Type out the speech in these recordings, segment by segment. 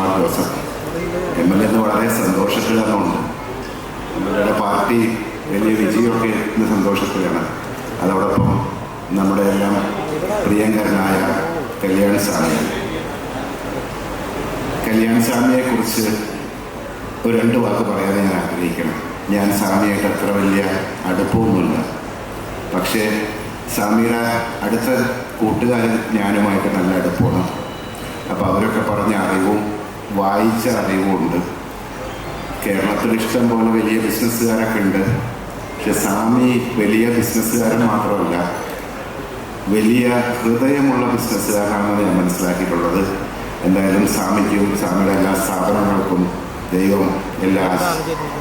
Mar Joseph MLA എന്ന് വളരെ സന്തോഷത്തിലാണുണ്ട്. നമ്മളുടെ പാർട്ടി വലിയ വിജയമൊക്കെ ഇന്ന് സന്തോഷത്തിലാണ്. അതോടൊപ്പം നമ്മുടെ എല്ലാം പ്രിയങ്കരനായ കല്യാൺ സ്വാമിയെക്കുറിച്ച് ഒരു 2 വാക്ക് പറയാതെ ഞാൻ ആഗ്രഹിക്കണം. ഞാൻ സ്വാമിയായിട്ട് അത്ര വലിയ അടുപ്പമൊന്നുമില്ല. പക്ഷേ സ്വാമിയുടെ അടുത്ത കൂട്ടുകാരൻ ഞാനുമായിട്ട് നല്ല അടുപ്പമാണ്. അപ്പോൾ അവരൊക്കെ പറഞ്ഞ അറിവും വായിച്ച അറിവും ഉണ്ട്. കേരളത്തിൽ ഇഷ്ടം പോലെ വലിയ ബിസിനസ്സുകാരൊക്കെ ഉണ്ട്. പക്ഷെ സ്വാമി വലിയ ബിസിനസ്സുകാരൻ മാത്രമല്ല, വലിയ ഹൃദയമുള്ള ബിസിനസ്സുകാരനാണെന്ന് ഞാൻ മനസ്സിലാക്കിയിട്ടുള്ളത്. എന്തായാലും സ്വാമിക്കും സ്വാമിയുടെ എല്ലാ സ്ഥാപനങ്ങൾക്കും ദൈവം എല്ലാ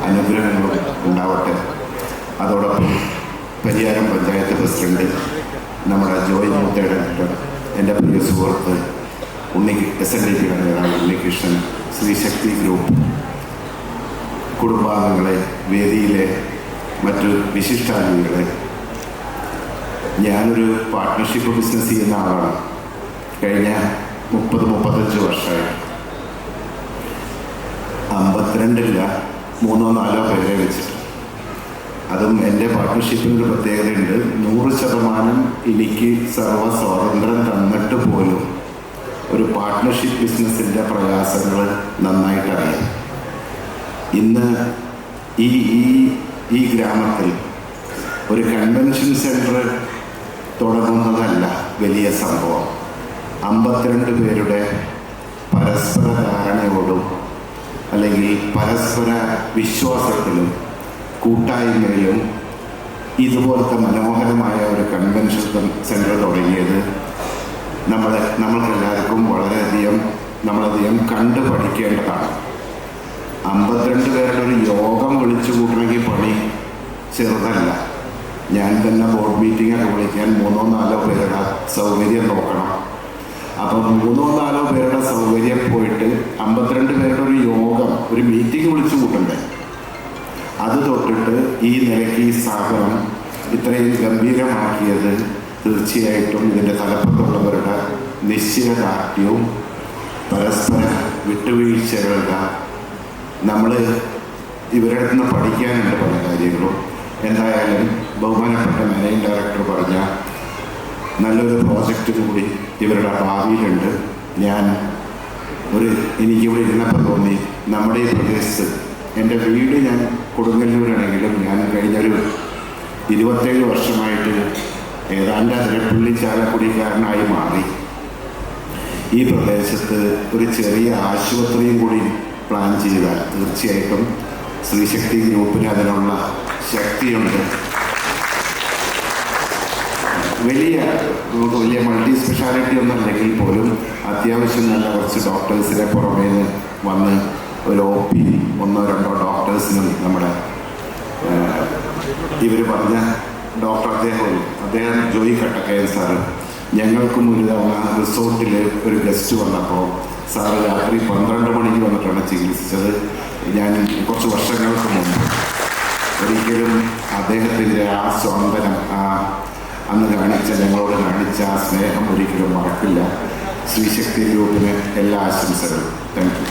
അനുഗ്രഹങ്ങളും ഉണ്ടാവട്ടെ. അതോടൊപ്പം പരിയാരം പഞ്ചായത്ത് പ്രസിഡന്റ് നമ്മുടെ ജോയ് മൂത്ത ഡയറക്ടർ, എൻ്റെ പ്രിയ സുഹൃത്ത് SNDP നേതാവ് ഉണ്ണികൃഷ്ണൻ, ശ്രീശക്തി ഗ്രൂപ്പ് കുടുംബാംഗങ്ങളെ, വേദിയിലെ മറ്റു വിശിഷ്ടാതിഥികളെ, ഞാനൊരു പാർട്ട്ണർഷിപ്പ് ബിസിനസ് ചെയ്യുന്ന ആളാണ്. കഴിഞ്ഞ 30-35 വർഷമായി 52 3-4 പേരെ വെച്ചിട്ട്. അതും എൻ്റെ പാർട്ട്ണർഷിപ്പിനൊരു പ്രത്യേകതയുണ്ട്. 100% എനിക്ക് സർവ്വ സ്വാതന്ത്ര്യം തന്നിട്ട് പോലും ഒരു പാർട്ട്ണർഷിപ്പ് ബിസിനസ്സിൻ്റെ പ്രയാസങ്ങൾ നന്നായിട്ടറിയാം. ഇന്ന് ഈ ഗ്രാമത്തിൽ ഒരു കൺവെൻഷൻ സെൻറ്റർ തുടങ്ങുന്നതല്ല വലിയ സംഭവം. 52 പേരുടെ പരസ്പര ധാരണയോടും അല്ലെങ്കിൽ പരസ്പര വിശ്വാസത്തിലും കൂട്ടായ്മയിലും ഇതുപോലത്തെ മനോഹരമായ ഒരു കൺവെൻഷൻ സെൻറ്റർ തുടങ്ങിയത് നമ്മൾക്കെല്ലാവർക്കും നമ്മളധികം കണ്ടു പഠിക്കേണ്ടതാണ്. 52 പേരുടെ ഒരു യോഗം വിളിച്ചു കൂട്ടണമെങ്കിൽ പണി ചെറുതല്ല. ഞാൻ തന്നെ ബോർഡ് മീറ്റിങ്ങൊക്കെ വിളിക്കാൻ 3-4 പേരുടെ സൗകര്യം നോക്കണം. അപ്പം 3-4 പേരുടെ സൗകര്യം പോയിട്ട് 52 പേരുടെ ഒരു യോഗം, ഒരു മീറ്റിംഗ് വിളിച്ചു കൂട്ടണ്ടേ? അത് തൊട്ടിട്ട് ഈ നിലയ്ക്ക് ഈ സ്ഥാപനം ഇത്രയും ഗംഭീരമാക്കിയത് തീർച്ചയായിട്ടും ഇതിൻ്റെ തലപ്പത്തുള്ളവരുടെ നിശ്ചയദാർഢ്യവും പരസ്പര വിട്ടുവീഴ്ചകളുടെ നമ്മൾ ഇവരുടെ നിന്ന് പഠിക്കാനുണ്ട് പല കാര്യങ്ങളും. എന്തായാലും ബഹുമാനപ്പെട്ട മാനേജിംഗ് ഡയറക്ടർ പറഞ്ഞ നല്ലൊരു പ്രോജക്റ്റ് കൂടി ഇവരുടെ ഭാവിയിലുണ്ട്. എനിക്കിവിടെ ഇരുന്നപ്പോൾ തോന്നി, നമ്മുടെ ഈ പ്രദേശത്ത് എൻ്റെ വീട് ഞാൻ കൊടുങ്ങല്ലൂരാണെങ്കിലും ഞാൻ കഴിഞ്ഞൊരു 27 വർഷമായിട്ട് ഏതാണ്ട് അതിരപ്പള്ളി ചാലക്കുടിക്കാരനായി മാറി. ഈ പ്രദേശത്ത് ഒരു ചെറിയ ആശുപത്രിയും കൂടി പ്ലാൻ ചെയ്താൽ തീർച്ചയായിട്ടും ശ്രീശക്തി ഗ്രൂപ്പിന് അതിനുള്ള ശക്തിയുണ്ട്. വലിയ മൾട്ടി സ്പെഷ്യാലിറ്റി ഒന്നും അല്ലെങ്കിൽ പോലും അത്യാവശ്യം നല്ല കുറച്ച് ഡോക്ടേഴ്സിനെ പുറമേ നിന്ന് വന്ന് ഒരു OP 1-2 ഡോക്ടേഴ്സിനും നമ്മുടെ ഇവർ പറഞ്ഞ ഡോക്ടർ അദ്ദേഹം ജോയി കട്ടക്കയൻ സാറ് ഞങ്ങൾക്കും ഒരു തവണ റിസോർട്ടിൽ ഒരു ഗസ്റ്റ് വന്നപ്പോൾ സാറ് രാത്രി 12 മണിക്ക് വന്നിട്ടാണ് ചികിത്സിച്ചത്. ഞാൻ കുറച്ച് വർഷങ്ങൾക്ക് മുമ്പ് ഒരിക്കലും അദ്ദേഹത്തിൻ്റെ ആ സ്വാതന്ത്ര്യം, അന്ന് ഞങ്ങളോട് കാണിച്ച ആ സ്നേഹം ഒരിക്കലും മറക്കില്ല. ശ്രീശക്തി ഗ്രൂപ്പിന് എല്ലാ ആശംസകളും. Thank you.